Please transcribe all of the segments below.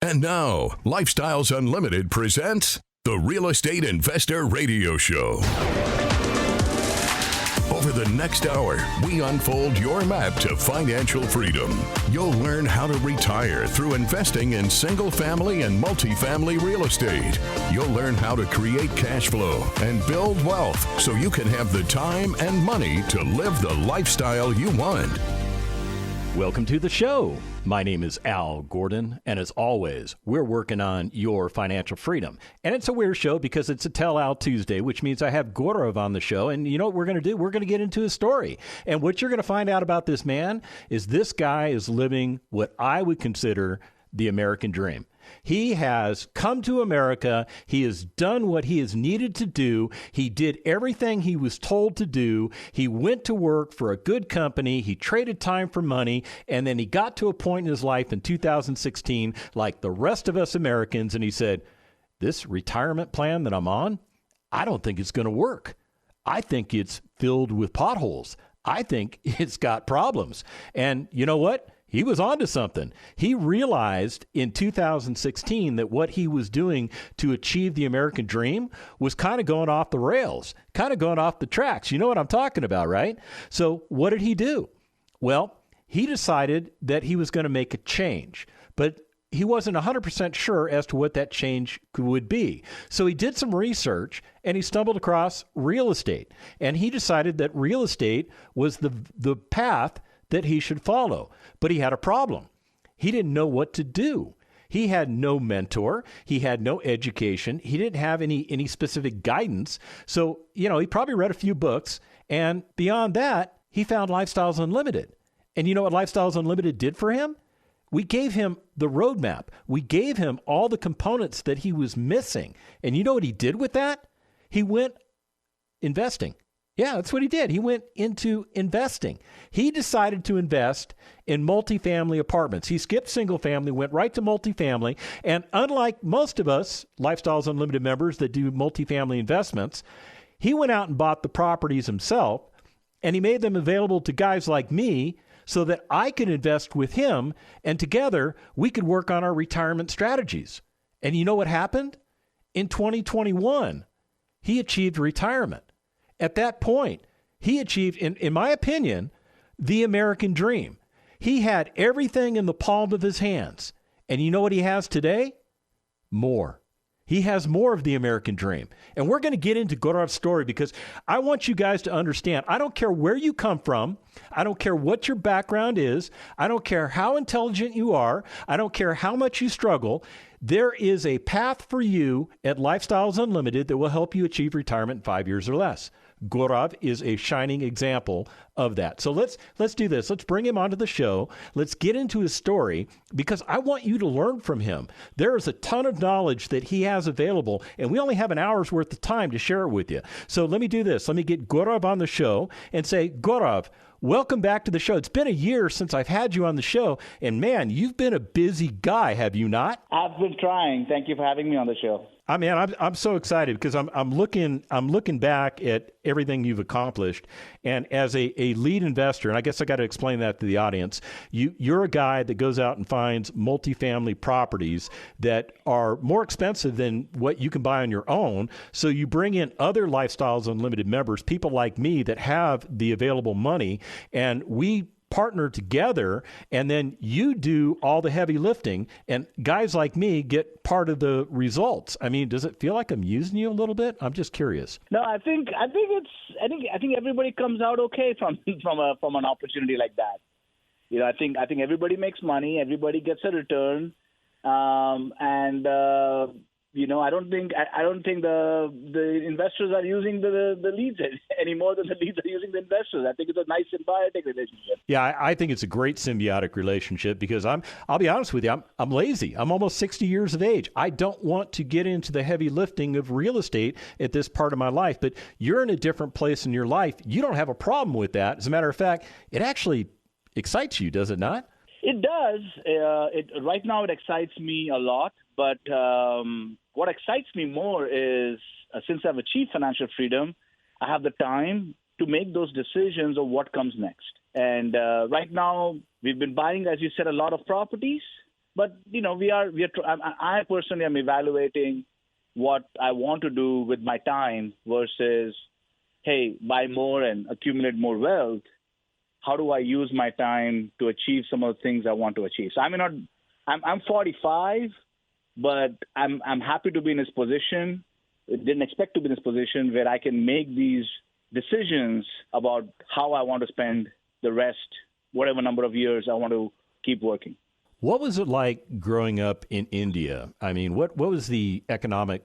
And now, Lifestyles Unlimited presents the Real Estate Investor Radio Show. Over the next hour, we unfold your map to financial freedom. You'll learn how to retire through investing in single family and multifamily real estate. You'll learn how to create cash flow and build wealth so you can have the time and money to live the lifestyle you want. Welcome to the show. My name is Al Gordon, and as always, we're working on your financial freedom. And it's a weird show because it's a Tell Al Tuesday, which means I have Gourav on the show. And you know what we're going to do? We're going to get into his story. And what you're going to find out about this man is this guy is living what I would consider the American dream. He has come to America. He has done what he has needed to do. He did everything he was told to do. He went to work for a good company. He traded time for money. And then he got to a point in his life in 2016, like the rest of us Americans, and he said, this retirement plan that I'm on, I don't think it's going to work. I think it's filled with potholes. I think it's got problems. And you know what? He was onto something. He realized in 2016 that what he was doing to achieve the American dream was kind of going off the rails, kind of going off the tracks. You know what I'm talking about, right? So what did he do? Well, he decided that he was going to make a change, but he wasn't 100% sure as to what that change would be. So he did some research and he stumbled across real estate. And he decided that real estate was the path that he should follow. But he had a problem. He didn't know what to do. He had no mentor. He had no education. He didn't have any specific guidance. So, you know, he probably read a few books. And beyond that, he found Lifestyles Unlimited. And you know what Lifestyles Unlimited did for him? We gave him the roadmap. We gave him all the components that he was missing. And you know what he did with that? He went investing. Yeah, that's what he did. He went into investing. He decided to invest in multifamily apartments. He skipped single family, went right to multifamily. And unlike most of us Lifestyles Unlimited members that do multifamily investments, he went out and bought the properties himself, and he made them available to guys like me so that I could invest with him, and together we could work on our retirement strategies. And you know what happened? In 2021, he achieved retirement. At that point, he achieved, in my opinion, the American dream. He had everything in the palm of his hands. And you know what he has today? More. He has more of the American dream. And we're going to get into Gourav's story because I want you guys to understand, I don't care where you come from. I don't care what your background is. I don't care how intelligent you are. I don't care how much you struggle. There is a path for you at Lifestyles Unlimited that will help you achieve retirement in 5 years or less. Gourav is a shining example of that. So let's do this. Let's bring him onto the show. Let's get into his story because I want you to learn from him. There is a ton of knowledge that he has available, and we only have an hour's worth of time to share it with you. So let me do this. Let me get Gourav on the show and say, Gourav, welcome back to the show. It's been a year since I've had you on the show, and man, you've been a busy guy, have you not? I've been trying. Thank you for having me on the show. I mean, I'm so excited because I'm looking back at everything you've accomplished, and as a lead investor, and I guess I got to explain that to the audience. You're a guy that goes out and finds multifamily properties that are more expensive than what you can buy on your own. So you bring in other Lifestyles Unlimited members, people like me that have the available money, and we partner together, and then you do all the heavy lifting, and guys like me get part of the results. I mean, does it feel like I'm using you a little bit? I'm just curious. No, I think everybody comes out okay from an opportunity like that. You know, I think everybody makes money, everybody gets a return, you know, I don't think the investors are using the leads any more than the leads are using the investors. I think it's a nice symbiotic relationship. Yeah, I think it's a great symbiotic relationship because I'll be honest with you, I'm lazy. I'm almost 60 years of age. I don't want to get into the heavy lifting of real estate at this part of my life, but you're in a different place in your life. You don't have a problem with that. As a matter of fact, it actually excites you, does it not? It does. Right now it excites me a lot, but what excites me more is since I've achieved financial freedom, I have the time to make those decisions of what comes next. And right now we've been buying, as you said, a lot of properties. But I personally am evaluating what I want to do with my time versus, hey, buy more and accumulate more wealth. How do I use my time to achieve some of the things I want to achieve? So I'm 45, but I'm happy to be in this position. Didn't expect to be in this position where I can make these decisions about how I want to spend the rest, whatever number of years I want to keep working. What was it like growing up in India? I mean, what was the economic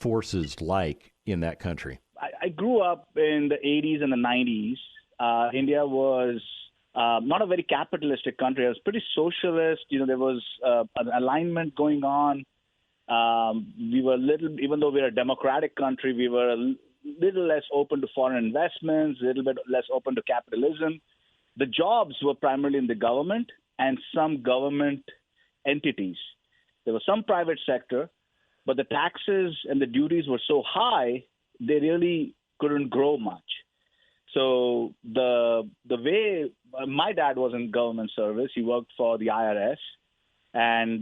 forces like in that country? I grew up in the 80s and the 90s. India was not a very capitalistic country. It was pretty socialist. There was an alignment going on. We were even though we're a democratic country, we were a little less open to foreign investments, a little bit less open to capitalism. The jobs were primarily in the government and some government entities. There was some private sector, but the taxes and the duties were so high, they really couldn't grow much. So the way my dad was in government service, he worked for the IRS, and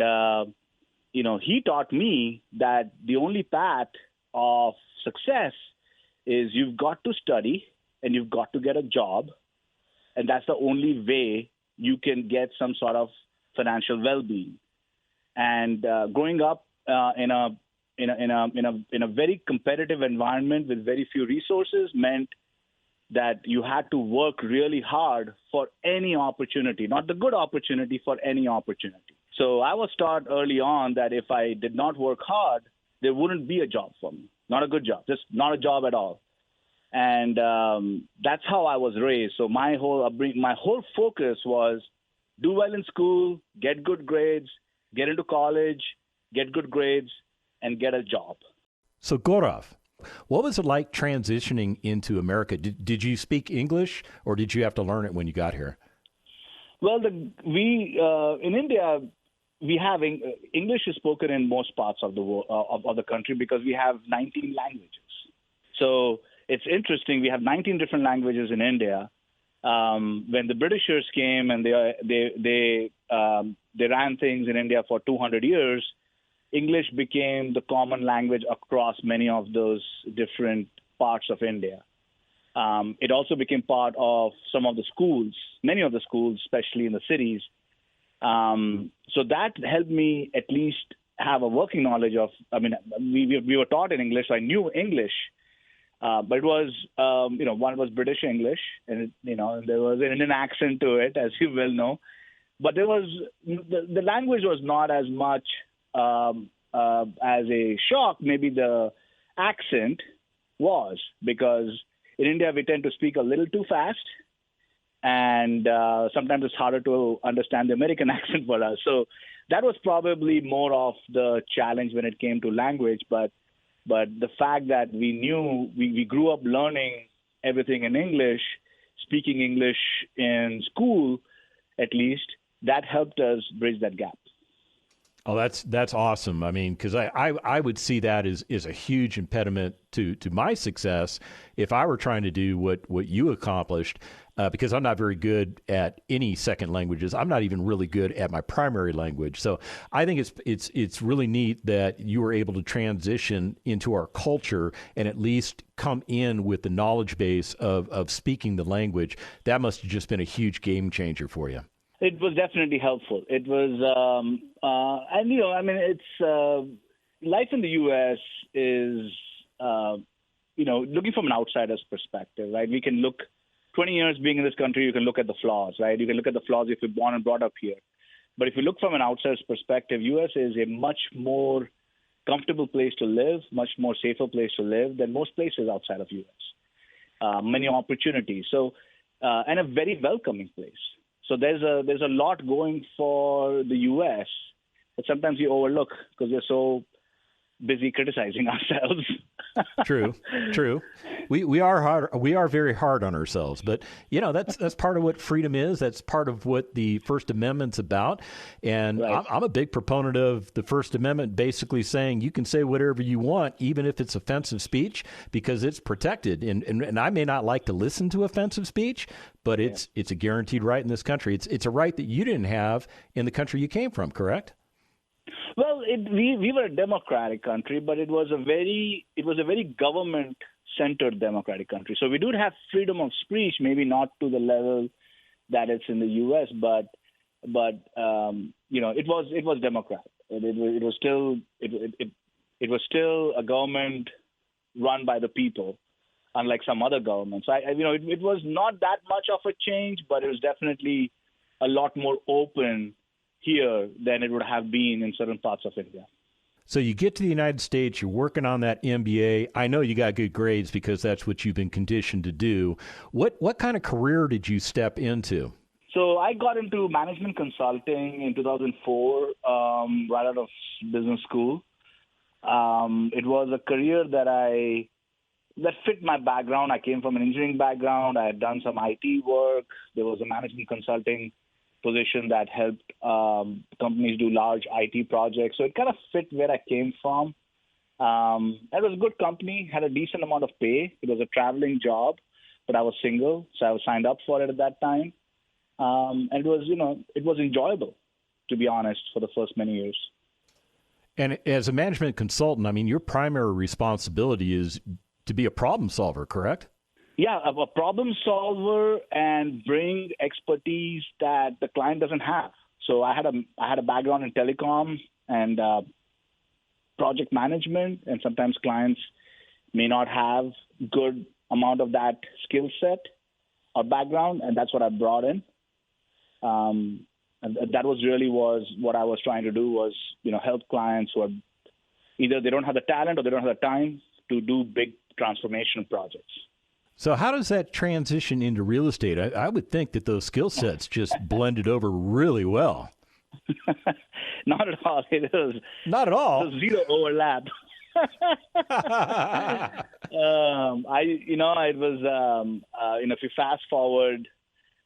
he taught me that the only path of success is you've got to study and you've got to get a job, and that's the only way you can get some sort of financial well-being. And growing up in a very competitive environment with very few resources meant that you had to work really hard for any opportunity, not the good opportunity, for any opportunity. So I was taught early on that if I did not work hard, there wouldn't be a job for me, not a good job, just not a job at all. And that's how I was raised. So my whole focus was do well in school, get good grades, get into college, get good grades, and get a job. So Gorav, what was it like transitioning into America? Did you speak English, or did you have to learn it when you got here? Well, in India, we have English is spoken in most parts of the world, of the country, because we have 19 languages. So it's interesting. We have 19 different languages in India. When the Britishers came and they ran things in India for 200 years, English became the common language across many of those different parts of India. It also became part of some of the schools, many of the schools, especially in the cities. So that helped me at least have a working knowledge of, we were taught in English, so I knew English. But it was, one was British English, and, there was an Indian accent to it, as you well know. But there was, the language was not as much as a shock. Maybe the accent was, because in India we tend to speak a little too fast, and sometimes it's harder to understand the American accent for us. So that was probably more of the challenge when it came to language. But the fact that we grew up learning everything in English, speaking English in school, at least, that helped us bridge that gap. Oh, that's awesome. I mean, because I would see that as a huge impediment to my success if I were trying to do what you accomplished, because I'm not very good at any second languages. I'm not even really good at my primary language. So I think it's really neat that you were able to transition into our culture and at least come in with the knowledge base of speaking the language. That must have just been a huge game changer for you. It was definitely helpful. It was, it's life in the U.S. is, looking from an outsider's perspective, right? We can look 20 years being in this country, you can look at the flaws, right? You can look at the flaws if you're born and brought up here. But if you look from an outsider's perspective, U.S. is a much more comfortable place to live, much more safer place to live than most places outside of U.S. Many opportunities. So, and a very welcoming place. So there's a lot going for the U.S. that sometimes you overlook because we're so busy criticizing ourselves. True. We are very hard on ourselves, but that's part of what freedom is. That's part of what the First Amendment's about. And right. I'm a big proponent of the First Amendment, basically saying you can say whatever you want, even if it's offensive speech, because it's protected. And I may not like to listen to offensive speech, but it's a guaranteed right in this country. It's a right that you didn't have in the country you came from, correct? Well, we were a democratic country, but it was a very government-centered democratic country. So we do have freedom of speech, maybe not to the level that it's in the U.S., but it was democratic. It was still a government run by the people, unlike some other governments. It was not that much of a change, but it was definitely a lot more open here than it would have been in certain parts of India. So you get to the United States, you're working on that MBA. I know you got good grades because that's what you've been conditioned to do. What kind of career did you step into? So I got into management consulting in 2004, right out of business school. It was a career that fit my background. I came from an engineering background. I had done some IT work. There was a management consulting position that helped companies do large IT projects. So it kind of fit where I came from. It was a good company, had a decent amount of pay. It was a traveling job, but I was single, so I was signed up for it at that time. And it was enjoyable, to be honest, for the first many years. And as a management consultant, I mean, your primary responsibility is to be a problem solver, correct? Yeah, a problem solver and bring expertise that the client doesn't have. So I had a background in telecom and project management, and sometimes clients may not have good amount of that skill set or background, and that's what I brought in. And that was what I was trying to do was, help clients who are either they don't have the talent or they don't have the time to do big transformation projects. So how does that transition into real estate? I would think that those skill sets just blended over really well. Not at all. It was not at all. Zero overlap. If you fast forward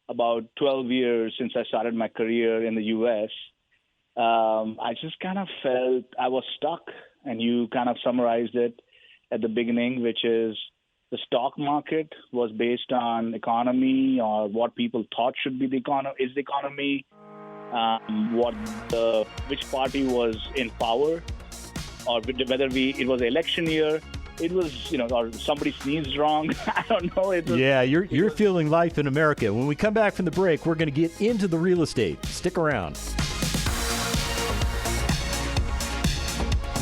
about 12 years since I started my career in the U.S., I just kind of felt I was stuck, and you kind of summarized it at the beginning, which is the stock market was based on economy or what people thought should be the economy, which party was in power, or whether it was election year. It was, or somebody sneezed wrong. I don't know. You're feeling life in America. When we come back from the break, we're going to get into the real estate. Stick around.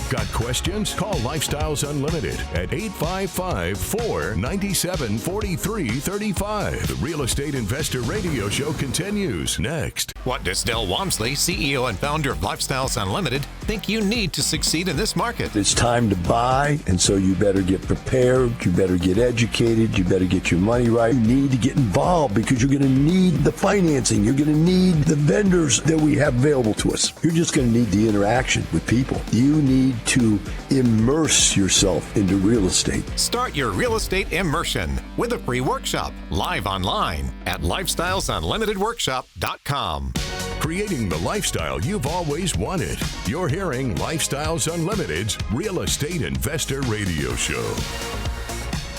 Got questions? Call Lifestyles Unlimited at 855-497-4335. The Real Estate Investor Radio Show continues next. What does Del Walmsley, CEO and founder of Lifestyles Unlimited, think you need to succeed in this market? It's time to buy, and so you better get prepared, you better get educated, you better get your money right. You need to get involved because you're going to need the financing. You're going to need the vendors that we have available to us. You're just going to need the interaction with people. You need to immerse yourself into real estate. Start your real estate immersion with a free workshop live online at lifestylesunlimitedworkshop.com. Creating the lifestyle you've always wanted. You're hearing Lifestyles Unlimited's Real Estate Investor Radio Show.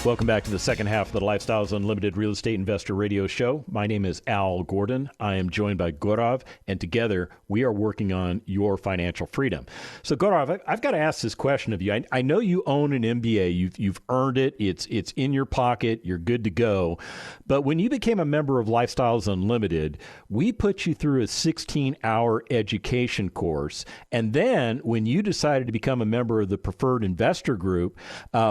Welcome back to the second half of the Lifestyles Unlimited Real Estate Investor Radio Show. My name is Al Gordon. I am joined by Gourav, and together we are working on your financial freedom. So, Gourav, I've got to ask this question of you. I know you own an MBA. You've earned it. It's in your pocket. You're good to go. But when you became a member of Lifestyles Unlimited, we put you through a 16-hour education course. And then when you decided to become a member of the Preferred Investor Group,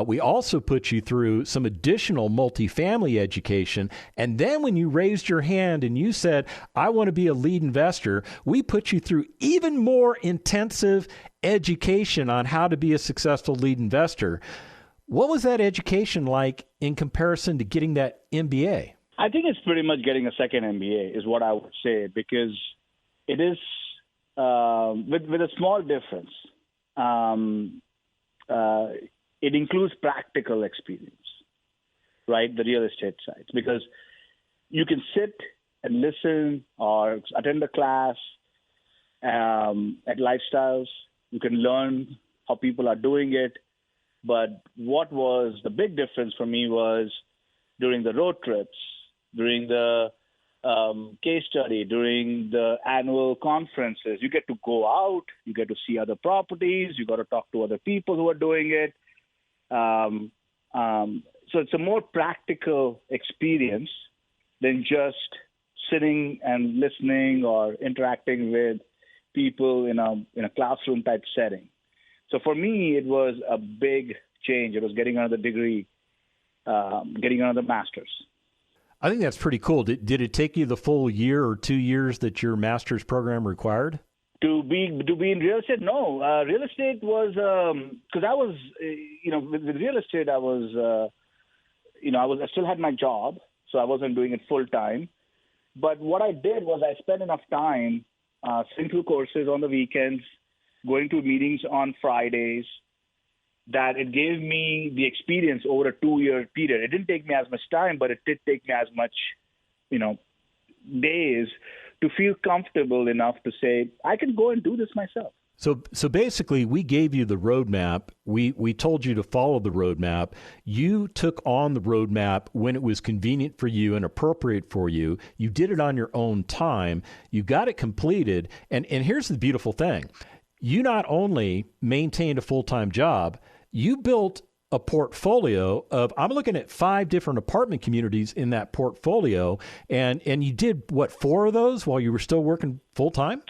we also put you through some additional multifamily education. And then when you raised your hand and you said, I want to be a lead investor, we put you through even more intensive education on how to be a successful lead investor. What was that education like in comparison to getting that MBA? I think it's pretty much getting a second MBA is what I would say, because it is with a small difference. It includes practical experience, right? The real estate side, because you can sit and listen or attend a class at Lifestyles. You can learn how people are doing it. But what was the big difference for me was during the road trips, during the case study during the annual conferences. You get to go out, you get to see other properties, you got to talk to other people who are doing it. So it's a more practical experience than just sitting and listening or interacting with people in a classroom type setting. So for me, it was a big change. It was getting another degree, getting another master's. I think that's pretty cool. Did it take you the full year or 2 years that your master's program required? To be in real estate? No. Real estate was, because I was, with real estate, I was, I still had my job, so I wasn't doing it full time. But what I did was I spent enough time sitting through courses on the weekends, going to meetings on Fridays, that it gave me the experience over a 2-year period. It didn't take me as much time, but it did take me as much, days to feel comfortable enough to say, I can go and do this myself. So basically, we gave you the roadmap. We told you to follow the roadmap. You took on the roadmap when it was convenient for you and appropriate for you. You did it on your own time. You got it completed. And here's the beautiful thing. You not only maintained a full-time job, you built a portfolio of, I'm looking at 5 different apartment communities in that portfolio. And you did, 4 of those while you were still working full-time?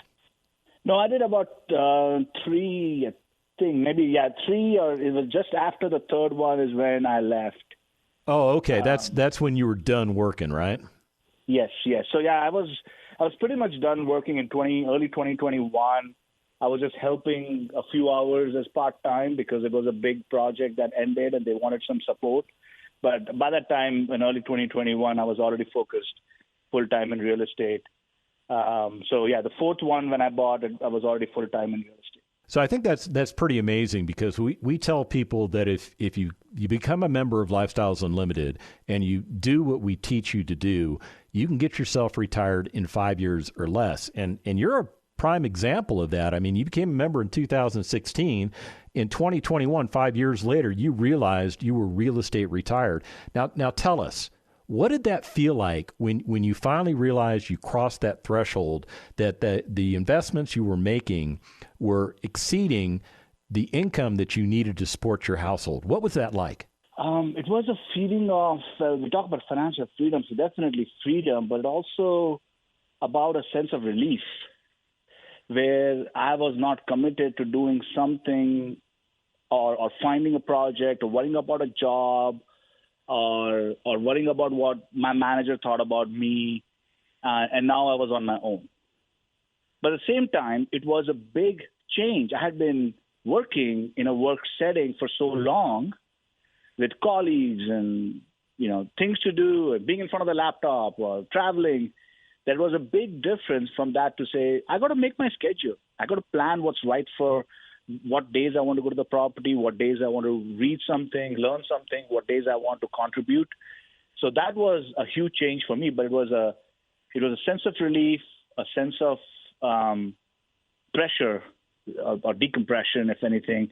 No, I did about 3, I think, maybe, 3, or it was just after the third one is when I left. Oh, okay. That's when you were done working, right? Yes. So, I was pretty much done working in early 2021. I was just helping a few hours as part-time because it was a big project that ended and they wanted some support. But by that time, in early 2021, I was already focused full-time in real estate. The fourth one, when I bought it, I was already full-time in real estate. So I think that's pretty amazing because we tell people that if you become a member of Lifestyles Unlimited and you do what we teach you to do, you can get yourself retired in 5 years or less. And you're a prime example of that. I mean, you became a member in 2016. In 2021, 5 years later, you realized you were real estate retired. Now tell us, what did that feel like when you finally realized you crossed that threshold, that the investments you were making were exceeding the income that you needed to support your household? What was that like? It was a feeling of, we talk about financial freedom, so definitely freedom, but also about a sense of relief, where I was not committed to doing something or finding a project or worrying about a job or worrying about what my manager thought about me, and now I was on my own. But at the same time, it was a big change. I had been working in a work setting for so long with colleagues and, things to do, being in front of the laptop or traveling. There was a big difference from that to say, I got to make my schedule. I got to plan what's right for what days I want to go to the property, what days I want to read something, learn something, what days I want to contribute. So that was a huge change for me, but it was a sense of relief, a sense of pressure or decompression, if anything,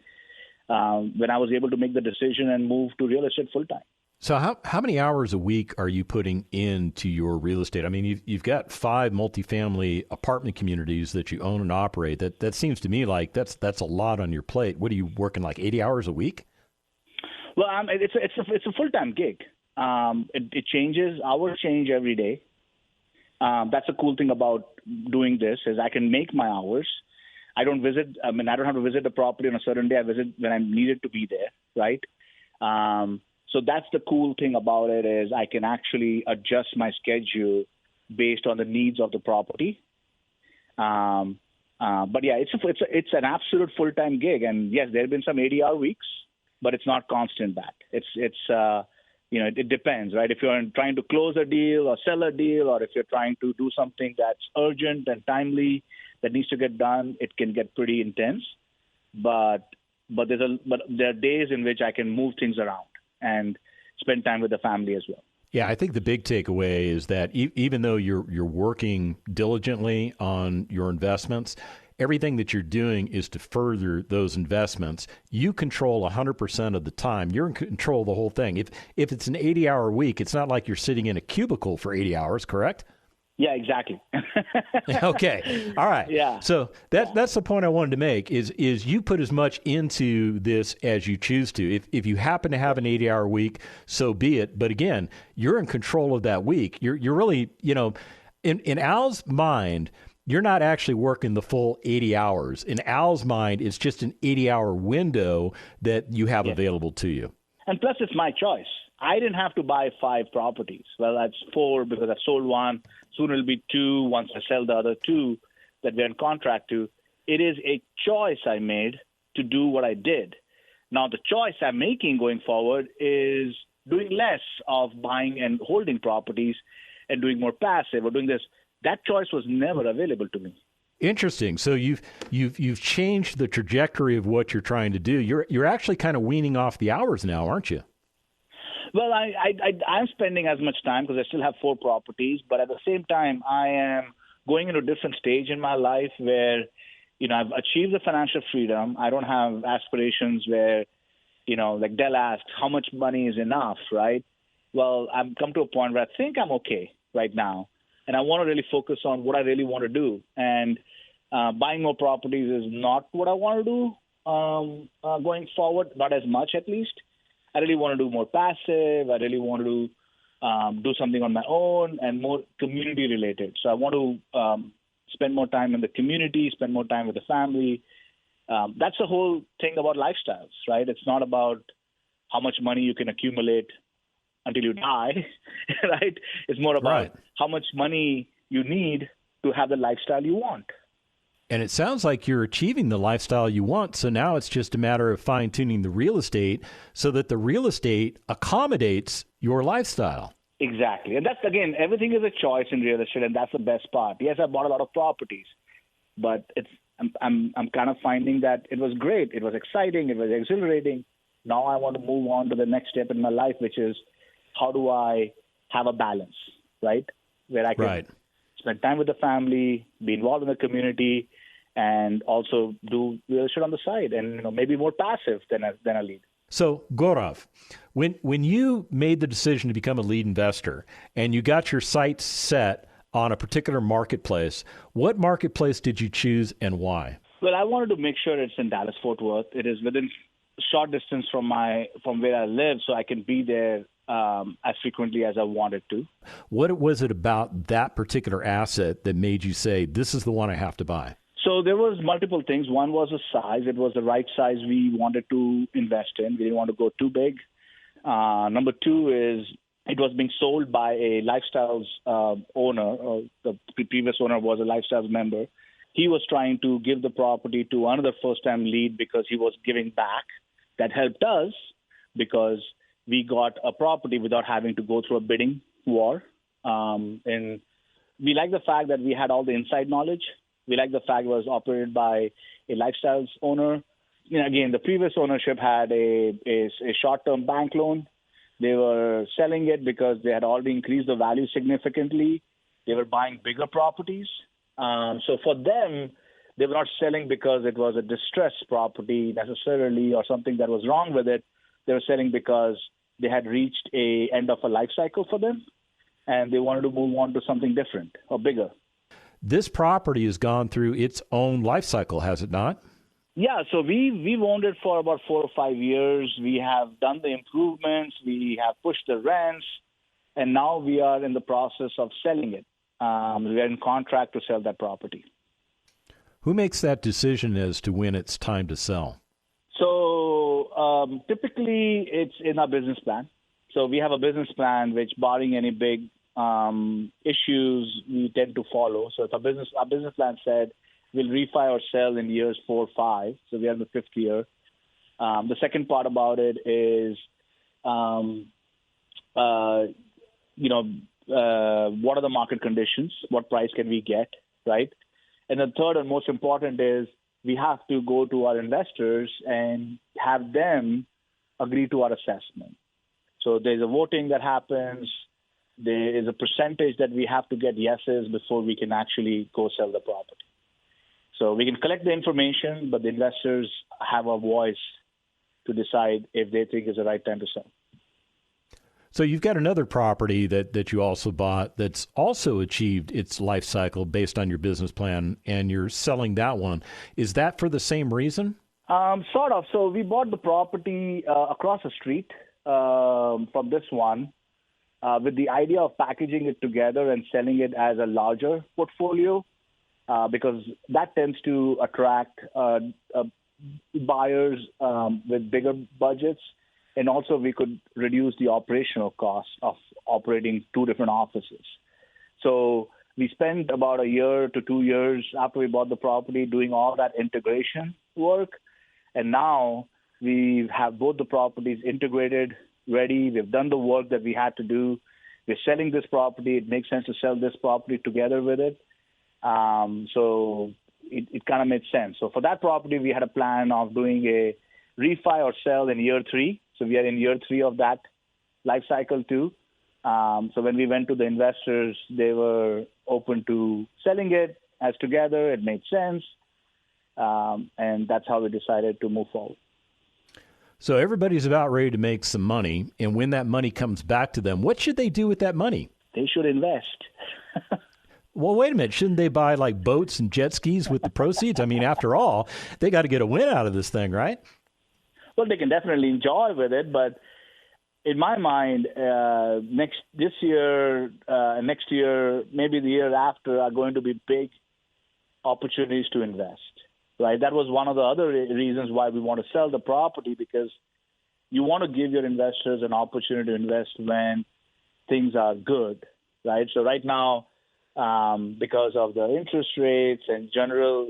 when I was able to make the decision and move to real estate full time. So how many hours a week are you putting into your real estate? I mean, you've got 5 multifamily apartment communities that you own and operate. That seems to me like that's a lot on your plate. What are you working, like 80 hours a week? Well, it's a full-time gig. It changes. Hours change every day. That's a cool thing about doing this is I can make my hours. I don't have to visit the property on a certain day. I visit when I'm needed to be there, right? So that's the cool thing about it is I can actually adjust my schedule based on the needs of the property. But it's an absolute full-time gig, and yes, there have been some 80-hour weeks, but it's not constant. That it depends, right? If you're trying to close a deal or sell a deal, or if you're trying to do something that's urgent and timely that needs to get done, it can get pretty intense. But there are days in which I can move things around and spend time with the family as well. Yeah, I think the big takeaway is that even though you're working diligently on your investments, everything that you're doing is to further those investments. You control 100% of the time. You're in control of the whole thing. If it's an 80-hour week, it's not like you're sitting in a cubicle for 80 hours, correct? Yeah, exactly. Okay. All right. Yeah. So that's the point I wanted to make is you put as much into this as you choose to. If you happen to have an 80-hour week, so be it. But again, you're in control of that week. You're really, in Al's mind, you're not actually working the full 80 hours. In Al's mind, it's just an 80-hour window that you have available to you. And plus, it's my choice. I didn't have to buy 5 properties. Well, that's 4 because I've sold one. Soon it'll be 2 once I sell the other 2 that we're in contract to. It is a choice I made to do what I did. Now, the choice I'm making going forward is doing less of buying and holding properties and doing more passive or doing this. That choice was never available to me. Interesting. So you've changed the trajectory of what you're trying to do. You're actually kind of weaning off the hours now, aren't you? Well, I'm spending as much time because I still have 4 properties, but at the same time, I am going into a different stage in my life where, I've achieved the financial freedom. I don't have aspirations where, like Del asked, how much money is enough, right? Well, I've come to a point where I think I'm okay right now, and I want to really focus on what I really want to do. And buying more properties is not what I want to do going forward, not as much at least. I really want to do more passive. I really want to do something on my own and more community related. So I want to spend more time in the community, spend more time with the family. That's the whole thing about lifestyles, right? It's not about how much money you can accumulate until you die, right? It's more about how much money you need to have the lifestyle you want. And it sounds like you're achieving the lifestyle you want. So now it's just a matter of fine-tuning the real estate so that the real estate accommodates your lifestyle. Exactly. And that's, again, everything is a choice in real estate, and that's the best part. Yes, I bought a lot of properties, but I'm kind of finding that it was great. It was exciting. It was exhilarating. Now I want to move on to the next step in my life, which is how do I have a balance, right? Where I can spend time with the family, be involved in the community, and also do real estate on the side, and maybe more passive than a lead. So, Gorav, when you made the decision to become a lead investor and you got your sights set on a particular marketplace, what marketplace did you choose and why? Well, I wanted to make sure it's in Dallas-Fort Worth. It is within short distance from where I live, so I can be there as frequently as I wanted to. What was it about that particular asset that made you say, this is the one I have to buy? So there was multiple things. One was the size. It was the right size we wanted to invest in. We didn't want to go too big. Number 2 is it was being sold by a Lifestyles owner. Or the previous owner was a Lifestyles member. He was trying to give the property to another first-time lead because he was giving back. That helped us because we got a property without having to go through a bidding war. And we like the fact that we had all the inside knowledge. We like the fact it was operated by a Lifestyles owner. Again, the previous ownership had a short-term bank loan. They were selling it because they had already increased the value significantly. They were buying bigger properties. So for them, they were not selling because it was a distressed property necessarily or something that was wrong with it. They were selling because they had reached a end of a life cycle for them, and they wanted to move on to something different or bigger. This property has gone through its own life cycle, has it not? Yeah, so we've owned it for about 4 or 5 years. We have done the improvements. We have pushed the rents, and now we are in the process of selling it. We are in contract to sell that property. Who makes that decision as to when it's time to sell? So typically it's in our business plan. So we have a business plan which, barring any big issues, we tend to follow. So our business plan said we'll refi or sell in years 4 or 5. So we are in the 5th year. The second part about it is, what are the market conditions? What price can we get, right? And the third and most important is we have to go to our investors and have them agree to our assessment. So there's a voting that happens. There is a percentage that we have to get yeses before we can actually go sell the property. So we can collect the information, but the investors have a voice to decide if they think it's the right time to sell. So you've got another property that you also bought that's also achieved its life cycle based on your business plan, and you're selling that one. Is that for the same reason? Sort of. So we bought the property across the street from this one with the idea of packaging it together and selling it as a larger portfolio because that tends to attract buyers with bigger budgets. And also we could reduce the operational costs of operating two different offices. So we spent about a year to 2 years after we bought the property doing all that integration work. And now we have both the properties integrated, ready. We've done the work that we had to do. We're selling this property. It makes sense to sell this property together with it. So it kind of made sense. So for that property, we had a plan of doing a refi or sell in year 3. So we are in year 3 of that life cycle too. So when we went to the investors, they were open to selling it as together. It made sense. And that's how we decided to move forward. So everybody's about ready to make some money. And when that money comes back to them, what should they do with that money? They should invest. Well, wait a minute. Shouldn't they buy like boats and jet skis with the proceeds? I mean, after all, they got to get a win out of this thing, right? Well, they can definitely enjoy with it, but in my mind, next year, maybe the year after, are going to be big opportunities to invest. Right? That was one of the other reasons why we want to sell the property, because you want to give your investors an opportunity to invest when things are good. Right? So right now, because of the interest rates and general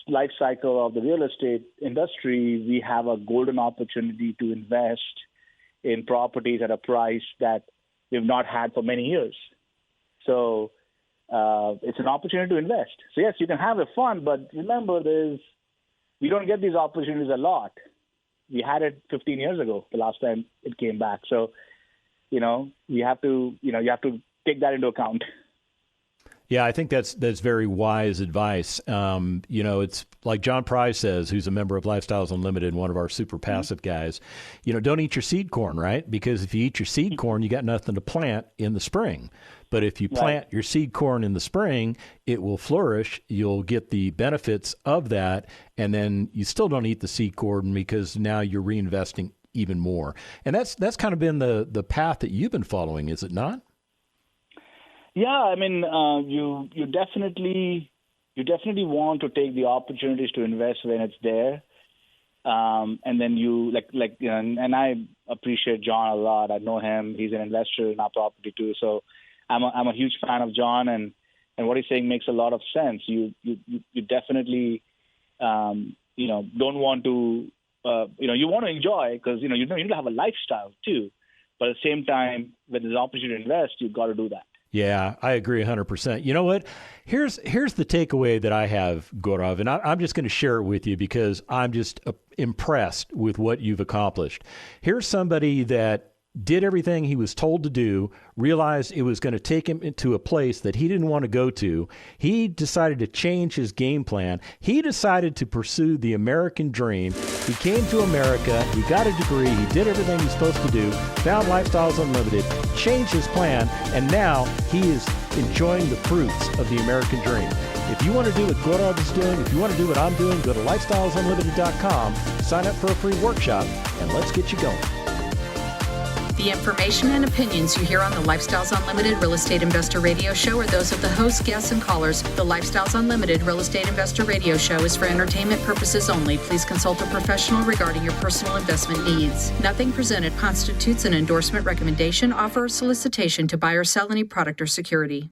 life cycle of the real estate industry, we have a golden opportunity to invest in properties at a price that we've not had for many years. So it's an opportunity to invest. So yes, you can have a fund, but remember, we don't get these opportunities a lot. We had it 15 years ago, the last time it came back. So, you have to take that into account. Yeah, I think that's very wise advice. It's like John Price says, who's a member of Lifestyles Unlimited, one of our super passive guys, don't eat your seed corn, right? Because if you eat your seed corn, you got nothing to plant in the spring. But if you plant your seed corn in the spring, it will flourish. You'll get the benefits of that. And then you still don't eat the seed corn because now you're reinvesting even more. And that's kind of been the path that you've been following, is it not? Yeah, I mean, you definitely want to take the opportunities to invest when it's there, and then and I appreciate John a lot. I know him; he's an investor in our property too. So I'm a huge fan of John, and what he's saying makes a lot of sense. You definitely don't want to you want to enjoy, because you need to have a lifestyle too, but at the same time, when there's an opportunity to invest, you've got to do that. Yeah, I agree 100%. You know what? Here's the takeaway that I have, Gorav, and I'm just going to share it with you because I'm just impressed with what you've accomplished. Here's somebody that did everything he was told to do, realized it was going to take him into a place that he didn't want to go to. He decided to change his game plan. He decided to pursue the American dream. He came to America. He got a degree. He did everything he's supposed to do, found Lifestyles Unlimited, changed his plan, and now he is enjoying the fruits of the American dream. If you want to do what Gorav is doing, if you want to do what I'm doing, go to lifestylesunlimited.com, sign up for a free workshop, and let's get you going. The information and opinions you hear on the Lifestyles Unlimited Real Estate Investor Radio Show are those of the hosts, guests, and callers. The Lifestyles Unlimited Real Estate Investor Radio Show is for entertainment purposes only. Please consult a professional regarding your personal investment needs. Nothing presented constitutes an endorsement, recommendation, offer, or solicitation to buy or sell any product or security.